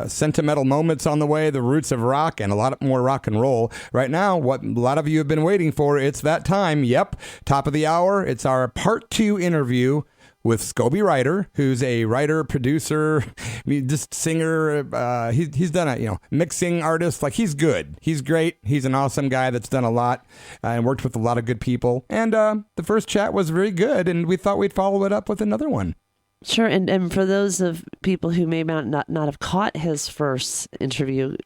sentimental moments on the way, the roots of rock, and a lot more rock and roll. Right now, what a lot of you have been waiting for, it's that time. Yep, top of the hour. It's our part 2 interview with Scobie Ryder, who's a writer, producer, just singer. He's done a mixing artist. Like, he's good. He's great. He's an awesome guy that's done a lot and worked with a lot of good people. And the first chat was very good, and we thought we'd follow it up with another one. Sure, and for those of people who may not have caught his first interview,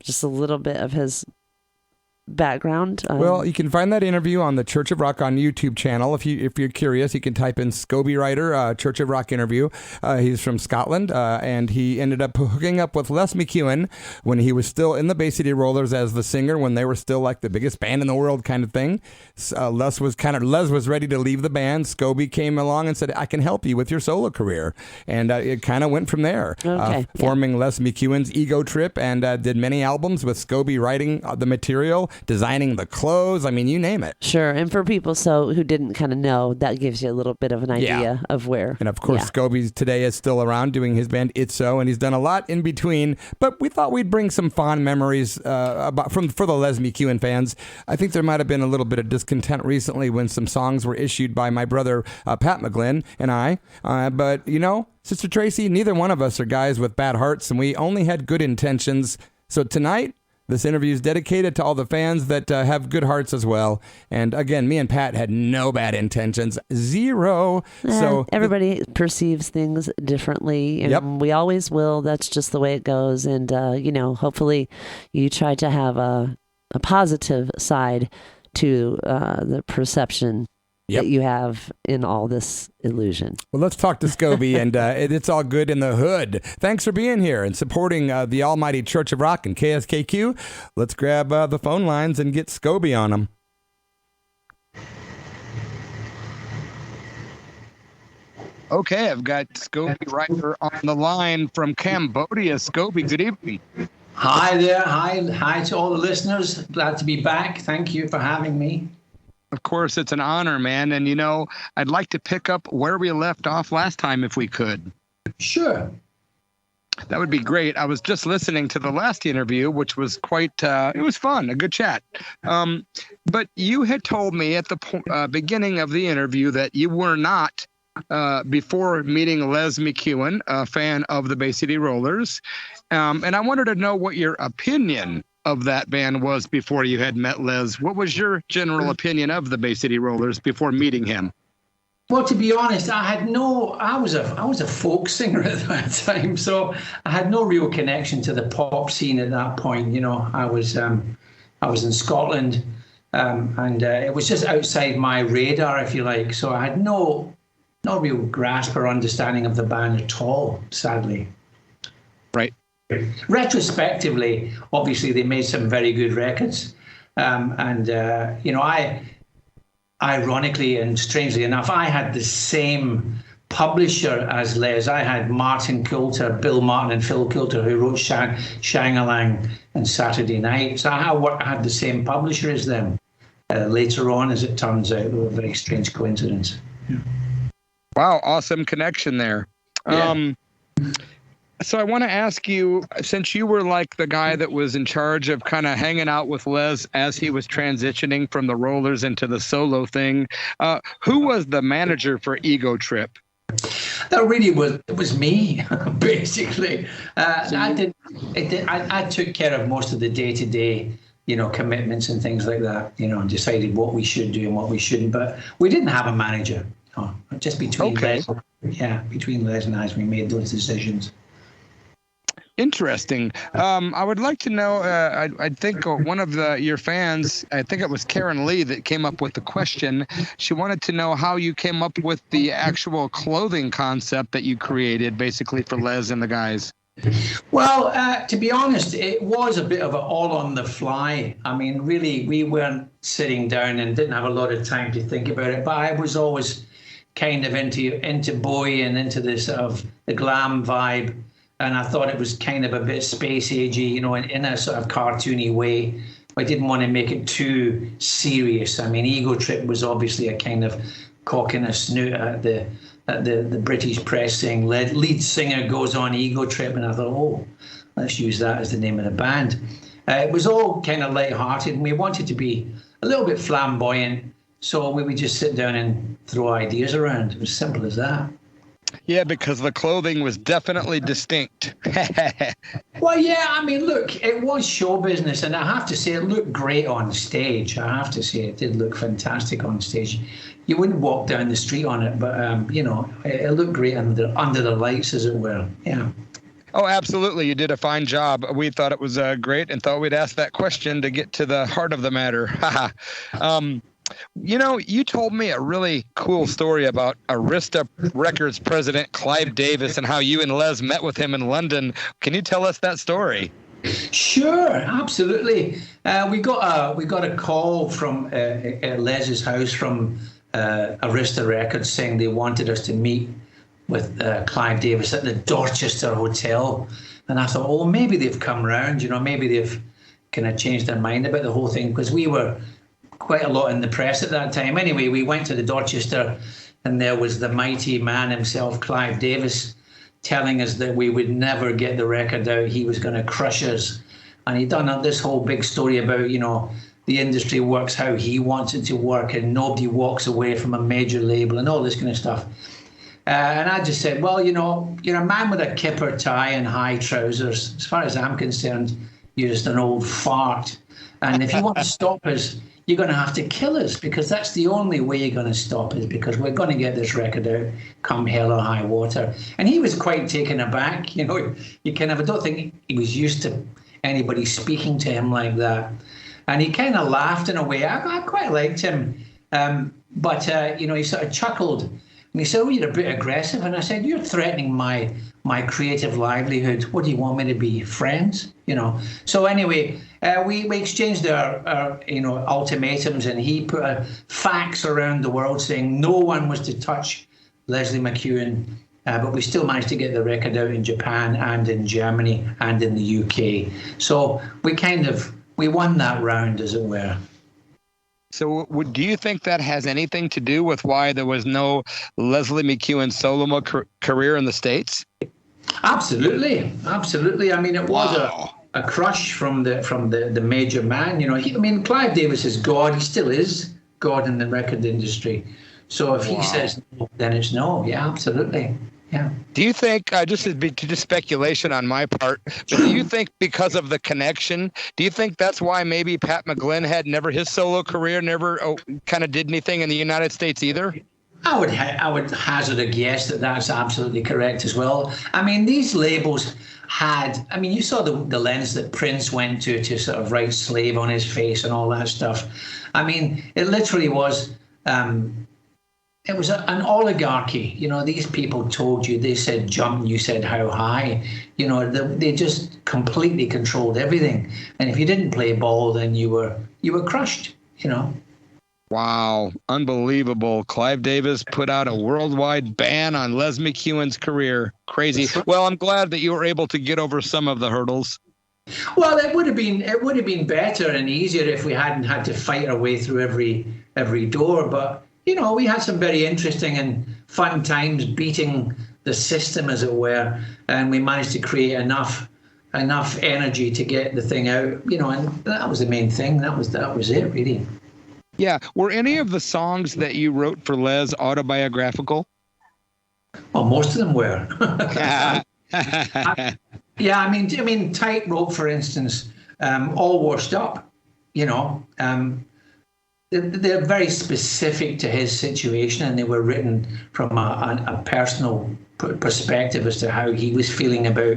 just a little bit of his background. Well, you can find that interview on the Church of Rock on YouTube channel. If you're curious, you can type in Scobie Ryder, Church of Rock interview. He's from Scotland, and he ended up hooking up with Les McKeown when he was still in the Bay City Rollers as the singer, when they were still like the biggest band in the world kind of thing. Les was ready to leave the band. Scobie came along and said, "I can help you with your solo career," and it kind of went from there. Okay. Forming Les McKeown's Ego Trip, and did many albums with Scobie writing the material, designing the clothes. I mean, you name it. Sure. And for people who didn't kind of know, that gives you a little bit of an idea of where. And of course, Scobie today is still around doing his band Itso, and he's done a lot in between. But we thought we'd bring some fond memories for the Les McKeown fans. I think there might have been a little bit of discontent recently when some songs were issued by my brother Pat McGlynn and I. But Sister Tracy, neither one of us are guys with bad hearts, and we only had good intentions. So tonight, this interview is dedicated to all the fans that have good hearts as well. And again, me and Pat had no bad intentions. Zero. So everybody perceives things differently, and we always will. That's just the way it goes. And, hopefully you try to have a positive side to the perception that you have in all this illusion. Well, let's talk to Scobie, and it's all good in the hood. Thanks for being here and supporting the almighty Church of Rock and KSKQ. Let's grab the phone lines and get Scobie on them. Okay, I've got Scobie Ryder on the line from Cambodia. Scobie, good evening. Hi there. Hi to all the listeners. Glad to be back. Thank you for having me. Of course, it's an honor, man. And, I'd like to pick up where we left off last time if we could. Sure. That would be great. I was just listening to the last interview, which was quite, it was fun, a good chat. But you had told me at the beginning of the interview that you were not, before meeting Les McKeown, a fan of the Bay City Rollers. And I wanted to know what your opinion of that band was before you had met Les. What was your general opinion of the Bay City Rollers before meeting him? Well, to be honest, I was a folk singer at that time, so I had no real connection to the pop scene at that point. I was in Scotland, and it was just outside my radar, if you like. So I had no real grasp or understanding of the band at all, sadly. Right. Retrospectively, obviously, they made some very good records. I, ironically and strangely enough, I had the same publisher as Les. I had Martin Coulter, Bill Martin and Phil Coulter, who wrote Shang-a-Lang and Saturday Night. So I had the same publisher as them. Later on, as it turns out, a very strange coincidence. Yeah. Wow, awesome connection there. Yeah. So I want to ask you, since you were like the guy that was in charge of kind of hanging out with Les as he was transitioning from the Rollers into the solo thing, who was the manager for Ego Trip? That really was me, basically. I took care of most of the day-to-day, commitments and things like that, and decided what we should do and what we shouldn't. But we didn't have a manager. No, just between Les. Yeah, between Les and I, we made those decisions. Interesting. I would like to know, I think one of your fans, I think it was Karen Lee, that came up with the question. She wanted to know how you came up with the actual clothing concept that you created basically for Les and the guys. Well, to be honest, it was a bit of an all on the fly. I mean, really, we weren't sitting down and didn't have a lot of time to think about it. But I was always kind of into boy and into this sort of the glam vibe. And I thought it was kind of a bit space agey, in a sort of cartoony way. I didn't want to make it too serious. I mean, Ego Trip was obviously a kind of cock in a snoot at the at the British press saying lead singer goes on ego trip, and I thought, oh, let's use that as the name of the band. It was all kind of light-hearted, and we wanted to be a little bit flamboyant, so we would just sit down and throw ideas around. It was simple as that. Yeah, because the clothing was definitely distinct. Well, yeah, I mean, look, it was show business, and I have to say it looked great on stage. I have to say it did look fantastic on stage. You wouldn't walk down the street on it, but, it looked great under the lights, as it were. Yeah. Oh, absolutely. You did a fine job. We thought it was great and thought we'd ask that question to get to the heart of the matter. You told me a really cool story about Arista Records president Clive Davis and how you and Les met with him in London. Can you tell us that story? Sure, absolutely. We got a call from at Les's house from Arista Records saying they wanted us to meet with Clive Davis at the Dorchester Hotel. And I thought, oh, maybe they've come round, maybe they've kind of changed their mind about the whole thing, because we were quite a lot in the press at that time. Anyway, we went to the Dorchester, and there was the mighty man himself, Clive Davis, telling us that we would never get the record out. He was going to crush us. And he'd done this whole big story about, the industry works how he wants it to work, and nobody walks away from a major label and all this kind of stuff. And I just said, well, you're a man with a kipper tie and high trousers. As far as I'm concerned, you're just an old fart. And if you want to stop us, you're going to have to kill us, because that's the only way you're going to stop us, because we're going to get this record out come hell or high water. And he was quite taken aback. I don't think he was used to anybody speaking to him like that. And he kind of laughed in a way. I quite liked him. But he sort of chuckled. And he said, oh, you're a bit aggressive. And I said, you're threatening my creative livelihood. What do you want me to be, friends? So anyway, we exchanged our ultimatums, and he put a fax around the world saying no one was to touch Leslie McKeown. But we still managed to get the record out in Japan and in Germany and in the UK. So we won that round, as it were. So do you think that has anything to do with why there was no Leslie McKeown solo career in the States? Absolutely. I mean, it was a crush from the major man. Clive Davis is God. He still is God in the record industry. So if he says no, then it's no. Yeah, absolutely. Yeah. Do you think, just speculation on my part, but do you think because of the connection, do you think that's why maybe Pat McGlynn had his solo career never kind of did anything in the United States either? I would hazard a guess that that's absolutely correct as well. I mean, these labels you saw the lens that Prince went to sort of write slave on his face and all that stuff. I mean, it literally was... It was an oligarchy. These people told you, they said jump, and you said how high. They just completely controlled everything. And if you didn't play ball, then you were crushed, Wow, unbelievable. Clive Davis put out a worldwide ban on Les McKeown's career. Crazy. Well, I'm glad that you were able to get over some of the hurdles. Well, it would have been better and easier if we hadn't had to fight our way through every door, but we had some very interesting and fun times beating the system, as it were, and we managed to create enough energy to get the thing out, and that was the main thing. That was it, really. Yeah. Were any of the songs that you wrote for Les autobiographical? Well, most of them were. Yeah, I mean, Tightrope, for instance, All Washed Up, they're very specific to his situation, and they were written from a personal perspective as to how he was feeling about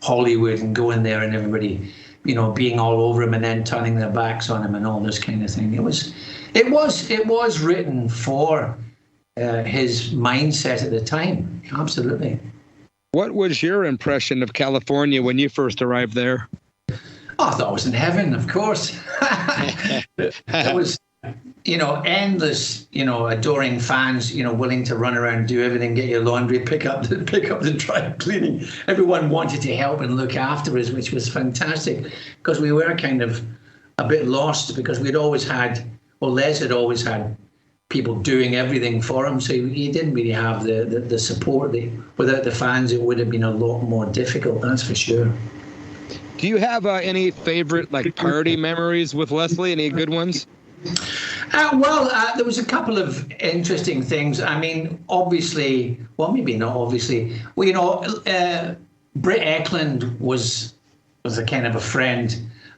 Hollywood and going there and everybody, being all over him and then turning their backs on him and all this kind of thing. It was written for his mindset at the time. Absolutely. What was your impression of California when you first arrived there? Oh, I thought I was in heaven, of course. It was, endless, adoring fans, willing to run around, do everything, get your laundry, pick up the dry cleaning. Everyone wanted to help and look after us, which was fantastic, because we were kind of a bit lost, because Les had always had people doing everything for him, so he didn't really have the support. Without the fans, it would have been a lot more difficult, that's for sure. Do you have any favorite like party memories with Leslie? Any good ones? There was a couple of interesting things. I mean, obviously, well, maybe not obviously. Well, you know, Britt Ekland was a kind of a friend.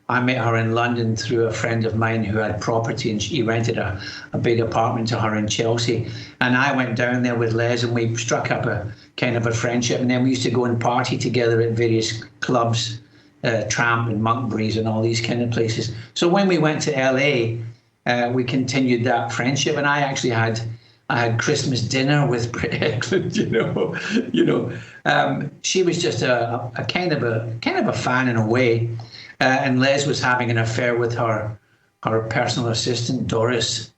I met her in London through a friend of mine who had property, and he rented a big apartment to her in Chelsea. And I went down there with Les, and we struck up a kind of a friendship. And then we used to go and party together at various clubs, Tramp and Monkbreeze and all these kind of places. So when we went to LA, we continued that friendship, and I actually had Christmas dinner with Britt Ekland. She was just a kind of a fan in a way, and Les was having an affair with her personal assistant Doris.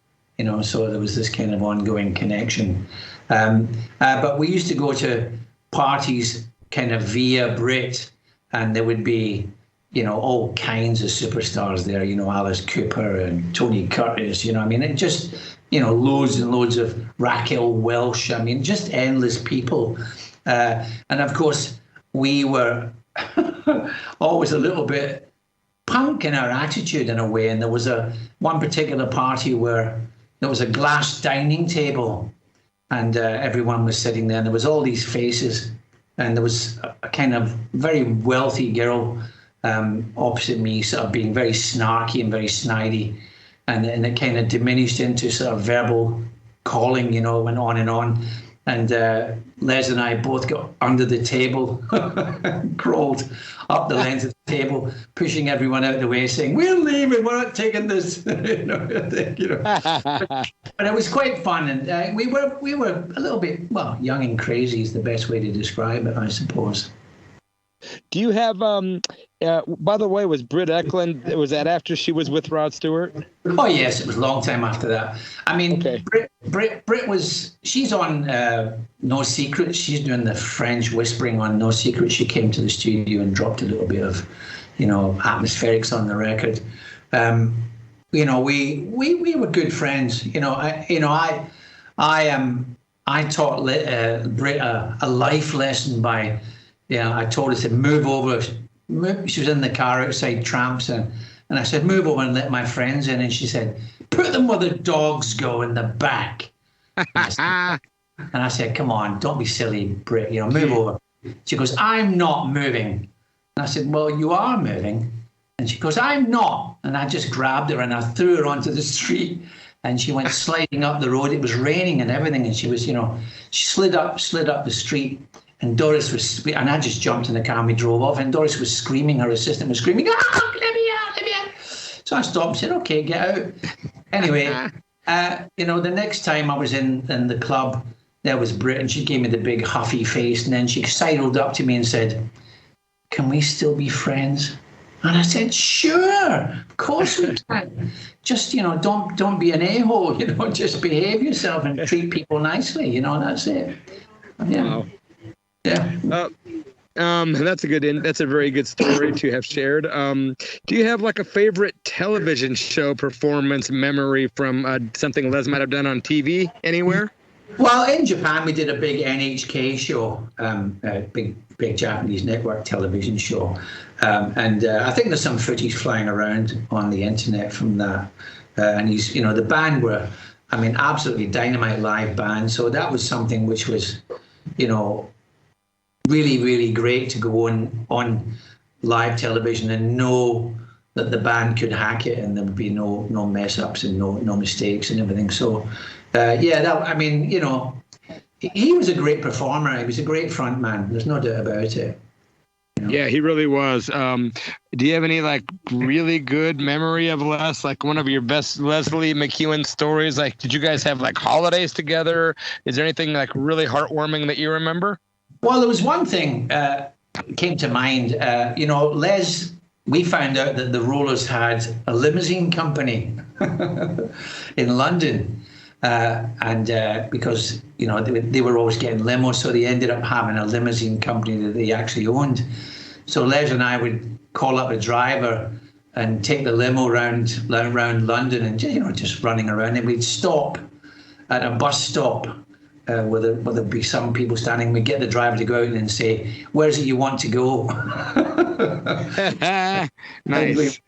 So there was this kind of ongoing connection. But we used to go to parties kind of via Britt, and there would be all kinds of superstars there, Alice Cooper and Tony Curtis, and just, loads and loads of Raquel Welch, just endless people. And of course, we were always a little bit punk in our attitude in a way. And there was one particular party where there was a glass dining table, and everyone was sitting there, and there was all these faces, and there was a kind of very wealthy girl opposite me, sort of being very snarky and very snidey, and it kind of diminished into sort of verbal calling, went on and on. And Les and I both got under the table, crawled up the length of the table, pushing everyone out of the way, saying, "We're leaving, we're not taking this." But it was quite fun, and we were a little bit, young and crazy is the best way to describe it, I suppose. Do you have, by the way, was Britt Ekland, was that after she was with Rod Stewart? Oh, yes, it was a long time after that. I mean, okay. Britt she's on No Secret. She's doing the French whispering on No Secret. She came to the studio and dropped a little bit of, atmospherics on the record. We were good friends. I taught Britt a life lesson by, I told her to move over. She was in the car outside Tramps, and I said, "Move over and let my friends in." And she said, "Put them where the dogs go, in the back." And I said, "Come on, don't be silly, Britt. Move over." She goes, "I'm not moving." And I said, "Well, you are moving." And she goes, "I'm not." And I just grabbed her and I threw her onto the street, and she went sliding up the road. It was raining and everything, and she was, she slid up the street. And Doris was, and I just jumped in the car and we drove off, and Doris was screaming, her assistant was screaming, "Ah, let me out." So I stopped and said, "Okay, get out." Anyway, the next time I was in the club, there was Britt, and she gave me the big huffy face, and then she sidled up to me and said, "Can we still be friends?" And I said, "Sure, of course we can. Just, don't be an a-hole, just behave yourself and treat people nicely, that's it." Yeah. Wow. Yeah. That's a very good story to have shared. Do you have like a favorite television show performance memory from something Les might have done on TV anywhere? Well, in Japan, we did a big NHK show, a big Japanese network television show. And I think there's some footage flying around on the internet from that. And the band were, absolutely dynamite live band. So that was something which was, really, really great to go on live television and know that the band could hack it and there would be no mess ups and no mistakes and everything. So, he was a great performer. He was a great front man. There's no doubt about it. Yeah, he really was. Do you have any like really good memory of Les? Like one of your best Leslie McKeown stories? Like, did you guys have like holidays together? Is there anything like really heartwarming that you remember? Well, there was one thing came to mind. Les, we found out that the Rollers had a limousine company in London. Because, they were always getting limos, so they ended up having a limousine company that they actually owned. So Les and I would call up a driver and take the limo around London and, just running around, and we'd stop at a bus stop where there'd be some people standing. We'd get the driver to go out and say, "Where is it you want to go?" Nice.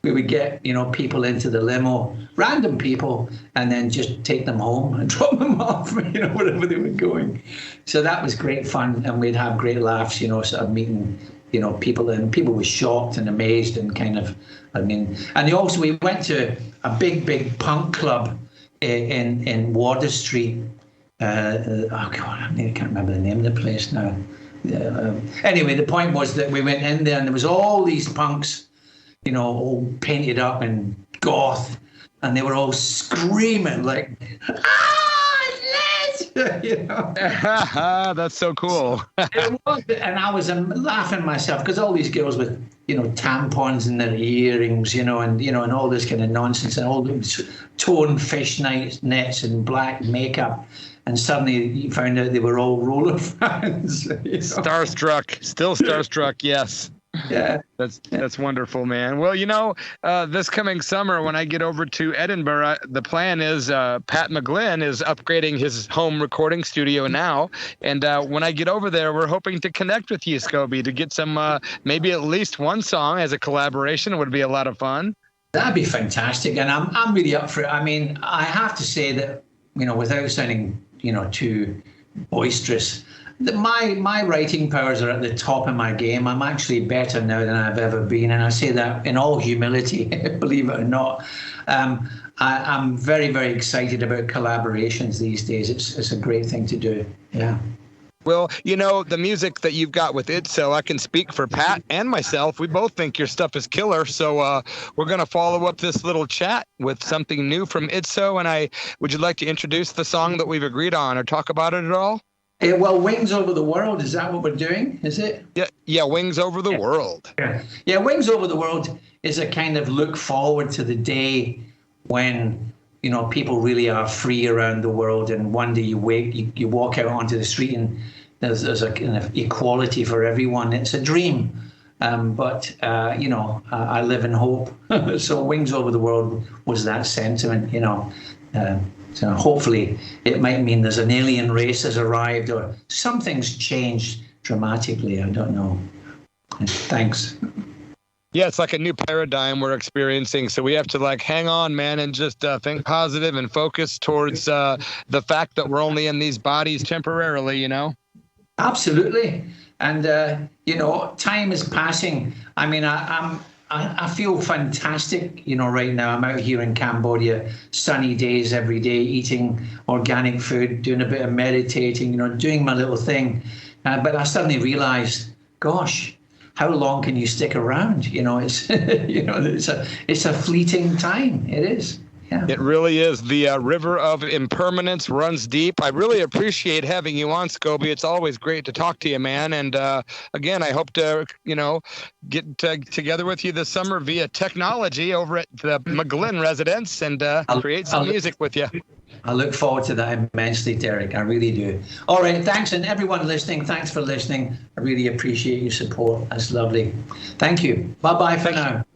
We would get, people into the limo, random people, and then just take them home and drop them off, wherever they were going. So that was great fun, and we'd have great laughs, sort of meeting, people, and people were shocked and amazed and and we went to a big punk club in Wardour Street. I can't remember the name of the place now. Anyway, the point was that we went in there and there was all these punks, all painted up and goth, and they were all screaming like, That's so cool. It was, and I was laughing myself because all these girls with, tampons in their earrings, and all this kind of nonsense, and all these torn fish nets and black makeup. And suddenly you found out they were all roller fans. Starstruck, still starstruck, yes. Yeah. That's wonderful, man. Well, this coming summer when I get over to Edinburgh, the plan is Pat McGlynn is upgrading his home recording studio now. And when I get over there, we're hoping to connect with you, Scobie, to get some, maybe at least one song as a collaboration. It would be a lot of fun. That'd be fantastic. And I'm really up for it. I mean, I have to say that, without sounding, too boisterous, my writing powers are at the top of my game. I'm actually better now than I've ever been, and I say that in all humility, believe it or not. I'm very, very excited about collaborations these days. It's a great thing to do. Yeah. Well, the music that you've got with Itso, I can speak for Pat and myself. We both think your stuff is killer. So we're going to follow up this little chat with something new from Itso. And would you like to introduce the song that we've agreed on or talk about it at all? Well, Wings Over the World, is that what we're doing? Is it? Yeah, Wings Over the World. Yeah, Wings Over the World is a kind of look forward to the day when, people really are free around the world, and one day you walk out onto the street and there's a kind of equality for everyone. It's a dream, but I live in hope. So Wings Over the World was that sentiment, So hopefully it might mean there's an alien race has arrived or something's changed dramatically. I don't know. Thanks. Yeah, it's like a new paradigm we're experiencing. So we have to hang on, man, and just think positive and focus towards the fact that we're only in these bodies temporarily, Absolutely. And, time is passing. I mean, I feel fantastic, right now. I'm out here in Cambodia, sunny days every day, eating organic food, doing a bit of meditating, doing my little thing. But I suddenly realized, gosh, how long can you stick around? It's it's a fleeting time. It is. Yeah. It really is. The river of impermanence runs deep. I really appreciate having you on, Scobie. It's always great to talk to you, man. And again, I hope to, get together with you this summer via technology over at the McGlynn residence and create some music with you. I look forward to that immensely, Derek. I really do. All right. Thanks. And everyone listening, thanks for listening. I really appreciate your support. That's lovely. Thank you. Bye-bye for now.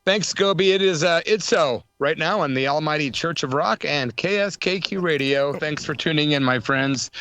Thanks, Scobie. It is Itso right now on the Almighty Church of Rock and KSKQ Radio. Thanks for tuning in, my friends.